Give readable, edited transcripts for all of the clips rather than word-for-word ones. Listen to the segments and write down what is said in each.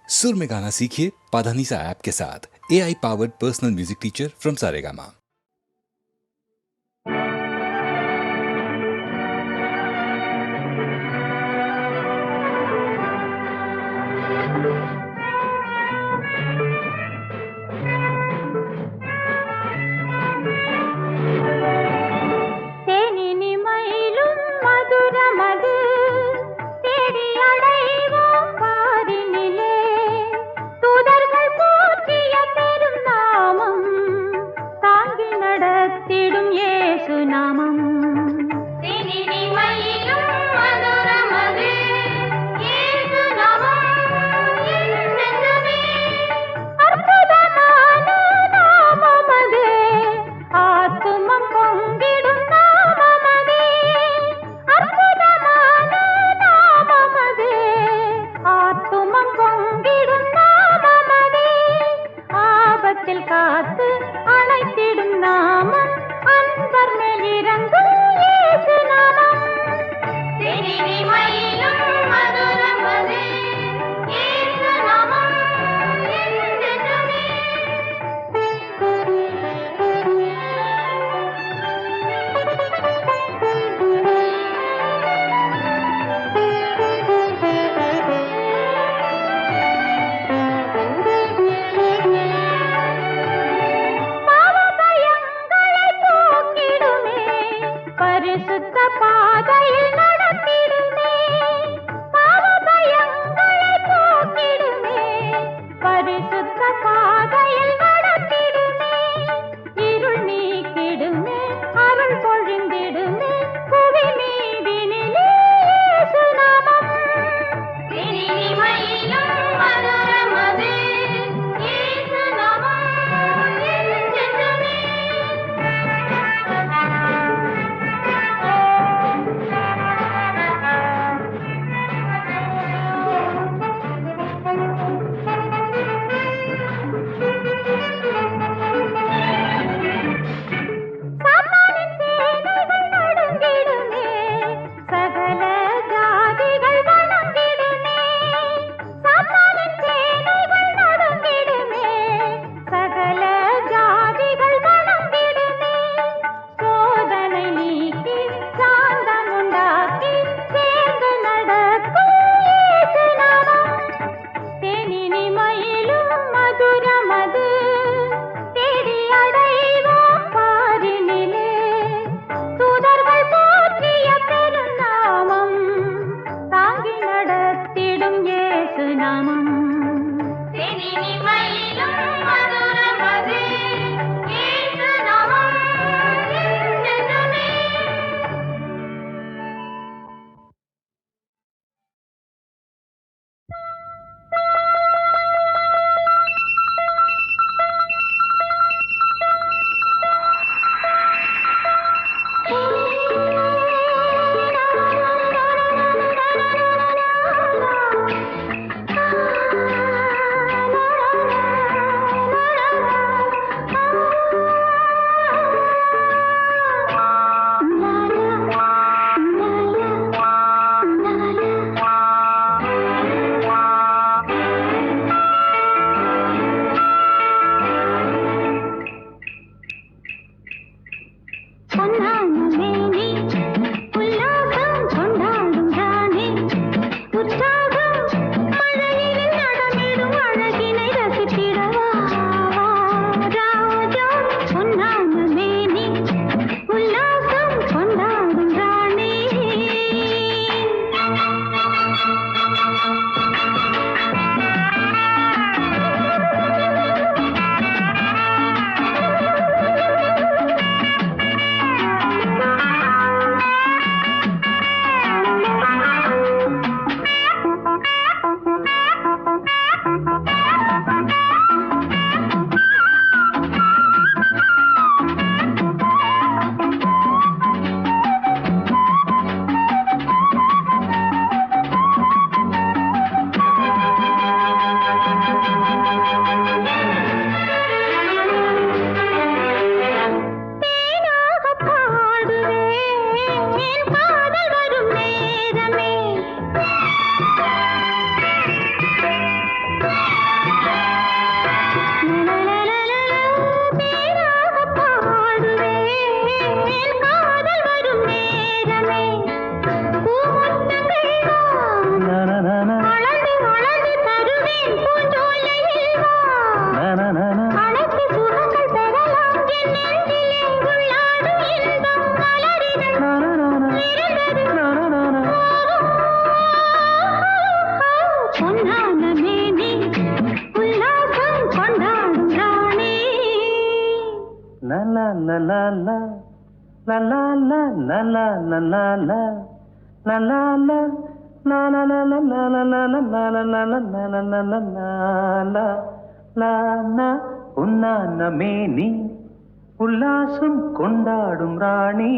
सुर में गाना सीखिए पाधानीसा ऐप के साथ। AI powered personal music teacher from Saregama. la la la la la la la la la la la la la la na na na na na na na na na na na na na na na na la na உன்னான மேனி உல்லாசம் கொண்டாடும் ராணி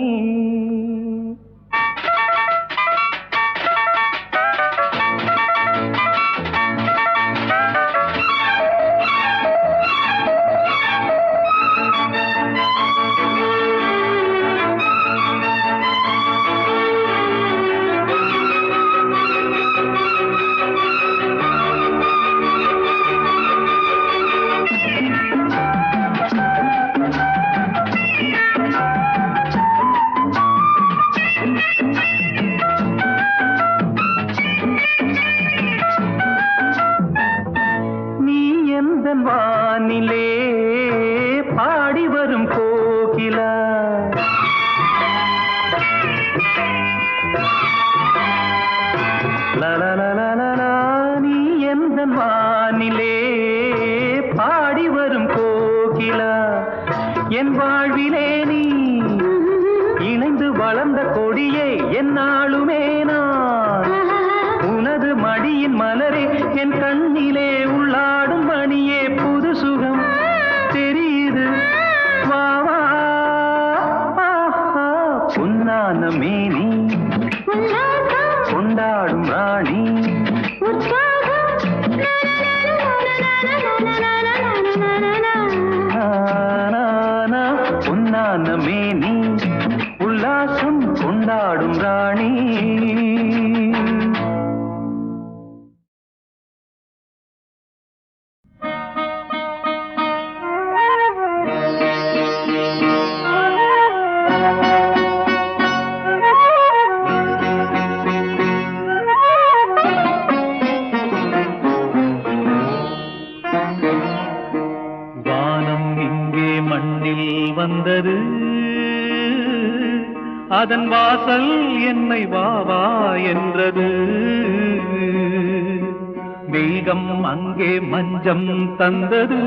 வானிலே பாடி வரும் கோகிலா லலலலலலா நீ எந்த வானிலே பாடி வரும் கோகிலா என் வாழ்விலே நீ இணைந்து வளர்ந்த கொடியே என்னாலுமே நான் உனது மடியின் மலரே என் கண்ணிலே உள்ளாடும் மணியே புது சுகம் தெரியுது வா வா பொன்னான மேனி கொண்டாடும் ராணி பொன்னான மேனி உல்லாசம் கொண்டாடும் ராணி வந்தது அதன் வாசல் என்னை வாவா என்றது மேகம் அங்கே மஞ்சம் தந்தது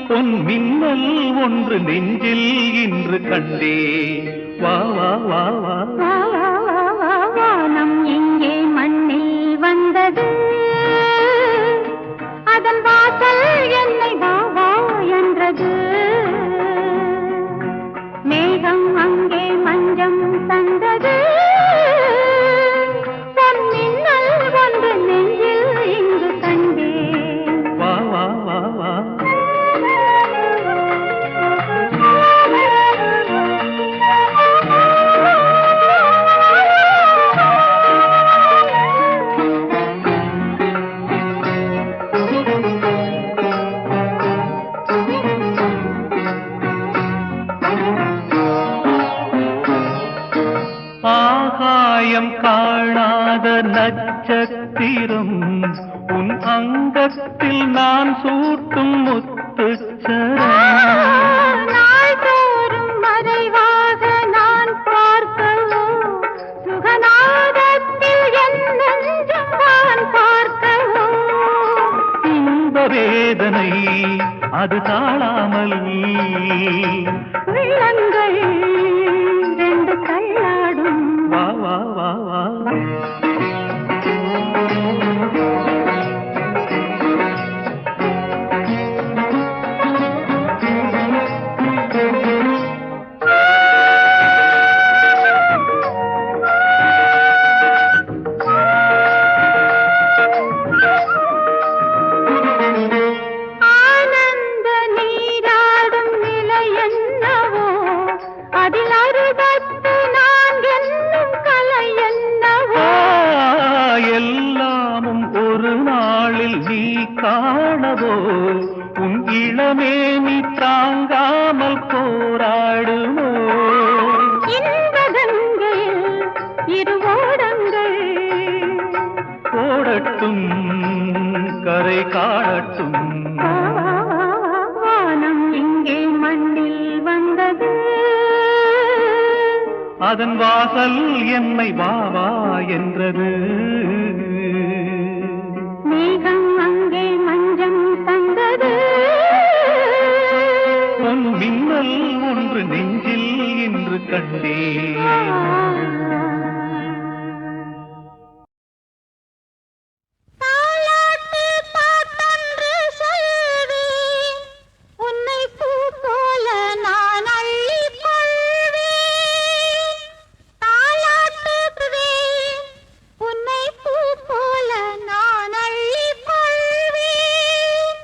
பொன் மின்னல் ஒன்று நெஞ்சில் இன்று கண்டே வா வா வா வா வானம் இங்கே மண்ணில் வந்தது அதன் வாசல் என்னை வாவா என்றது மேகம் அங்கே மஞ்சம் தந்தது பொன்மின்னல் ஒன்று நெஞ்சில் இங்கு கண்டே வா வா வா வா ஆகாயம் காணாத நட்சத்திரம் உன் அங்கத்தில் நான் சூட்டும் முத்துச்சரம் நாள்தோறும் மறைவாக நான் பார்க்கவோ சுகநாதத்தில் என் நெஞ்சம் நான் பார்க்கவோ இந்த வேதனை அது தாழாமல் உள்ளங்கள் ரெண்டு தள்ளாடும் வா வா வா வா ஆனந்த நீராடும் நிலை என்னவோ அதில் 64 என்னும் கலை என்னவோ எல்லாமும் ஒரு நாளில் நீ காணவோ உன் இளமே நீ தாங்காமல் போராடுமோ இந்த கங்கையில் இரு ஓடங்கள் ஓடட்டும் கரை காணட்டும் வானம் இங்கே மண்ணில் வந்தது அதன் வாசல் என்னை வாவா என்றது மேகம் அங்கே மஞ்சம் தந்தது பொன் கண்டேன். தாலாட்டு பாட்டொன்று சொல்வேன், உன்னை பூ போல நான் அள்ளிக் கொள்வேன். தாலாட்டுவேன், உன்னை பூ போல நான் அள்ளிக் கொள்வேன்.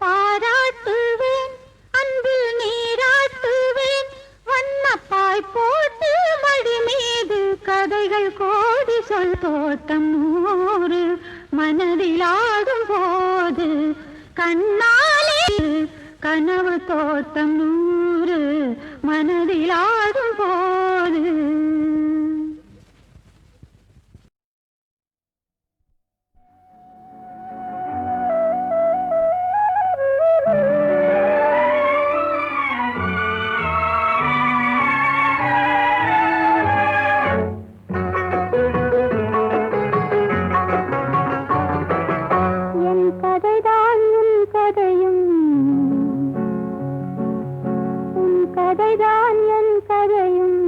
பாராட்டுவேன், அன்பில் நீராட்டுவேன், வண்ணப்பாய் போட்டு மடி மீது கதைகள் கோடி சொல். தோட்டம் நூறு மனதில் ஆடும் போது கண்ணாலே கனவு. தோட்டம் நூறு மனதில் ஆடும் போது என் கதைதான் உன் கதையும், உன் கதைதான் என் கதையும்.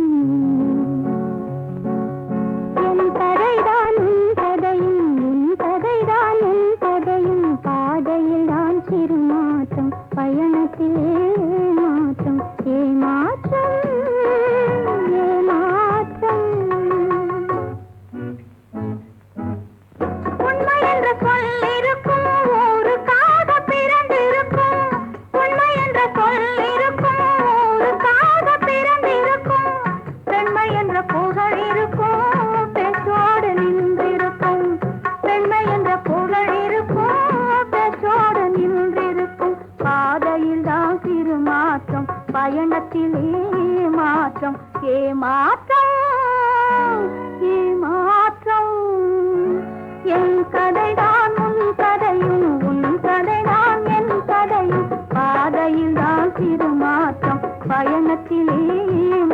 என் கதைதான் உன் கதையும், உன் கதைதான் என் கதையும். பாதையில் தான் சிறு மாற்றம், பயணத்திலே மாற்றம். ஏமாற்றம் ஏமாற்றம். உண்மை என்ற சொல் இருக்கும், ஊருக்காக பிறந்திருக்கும். உண்மை என்ற சொல் இருக்கும், ஊருக்காக பிறந்திருக்கும். பெண்மை என்ற புகழ் இருக்கும், பெற்றோடு நின்றிருக்கும். பெண்மை என்ற புகழ் இருக்கும், பெற்றோடு நின்றிருக்கும். பாதையில் தான் சிறு மாற்றம், பயணத்திலே மாற்றம். ஏமாற்றம் ஏமாற்றம். என் கதைதான் உன் கதையும், உன் கதைதான் என் கதையும். பாதையில் தான் சிறு மாற்றம், பயணத்திலே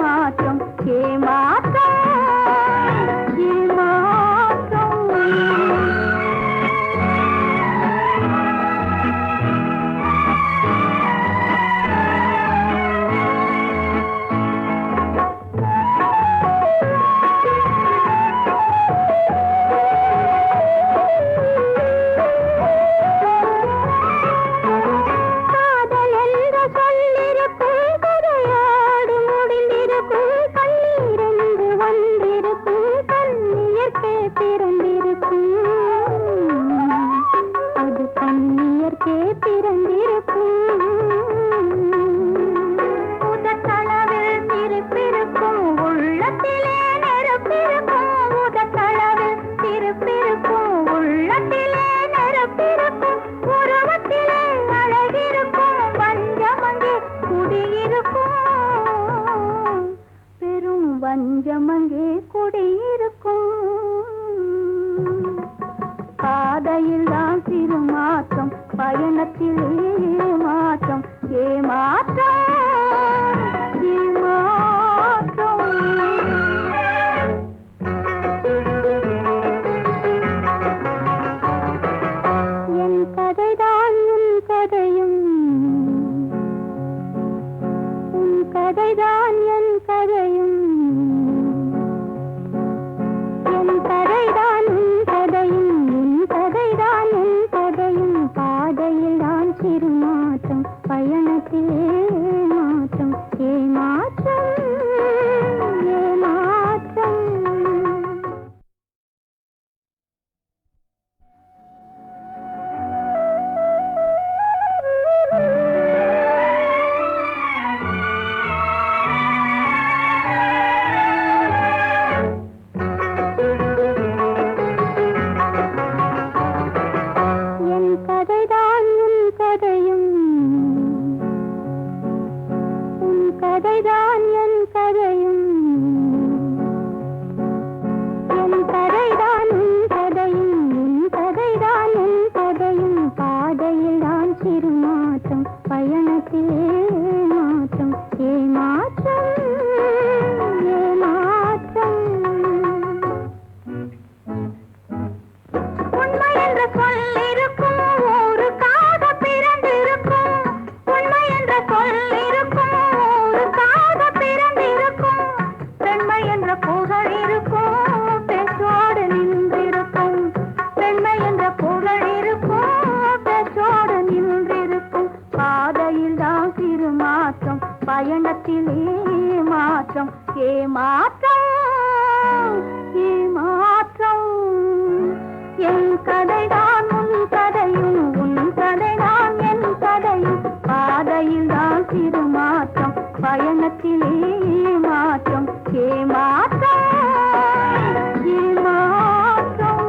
மாற்றம். ஏமாற்றம் ஏமாற்றம். காதல் என்ற சொல்லிருக்கும், கதையோடு முடிந்திருக்கும். கண்ணீர் என்று வந்திருக்கும், கண்ணியர்க்கே பிறந்திருக்கும். அது கண்ணியர்க்கே பிறந்திருக்கும். உதட்டளவில் சிரிப்பிருக்கும், உள்ளத்திலே நெருப்பிருக்கும். உதட்டளவில் சிரிப்பிருக்கும், உள்ளத்திலே நெருப்பிருக்கும். உருவத்திலே அழகிருக்கும், வஞ்சமங்கே குடியிருக்கும். பெரும் வஞ்சமங்கே குடியிருக்கும். பாதையில் தான் சிறு மாற்றம், பயணத்திலே மாற்றம். ஏமாற்றம் ஏமாற்றம். என் கதைதான் உன் கதையும், உன் கதைதான் என் கதையும். என் கதைதான் உன் கதையும், உன் கதைதான் என் கதையும். பாதையில் தான் சிறு மாற்றம், பயணத்திலே ஏமாற்றம் ஏமாற்றம் என் கதைதான் உன் கதையும் உன் கதைதான் என் கதையும் பாதையில் தான் சிறு மாற்றம் பயணத்திலே ஏமாற்றம் ஏமாற்றம் ஏமாற்றம்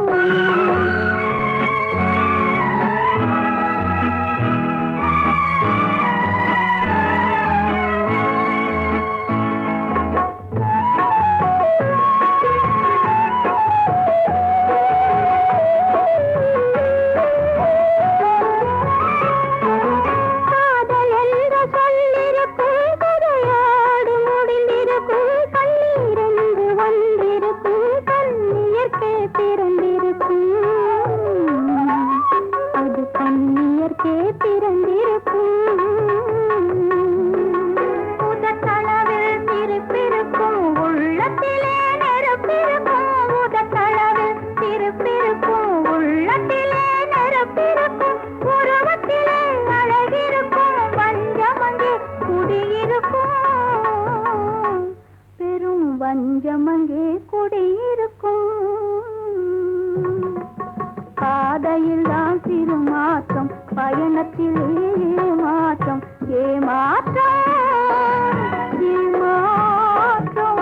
வஞ்சமங்கே குடியிருக்கும் பாதையில் தான் சிறு மாற்றம் பயணத்திலே ஏமாற்றம் ஏமாற்றம் ஏமாற்றம்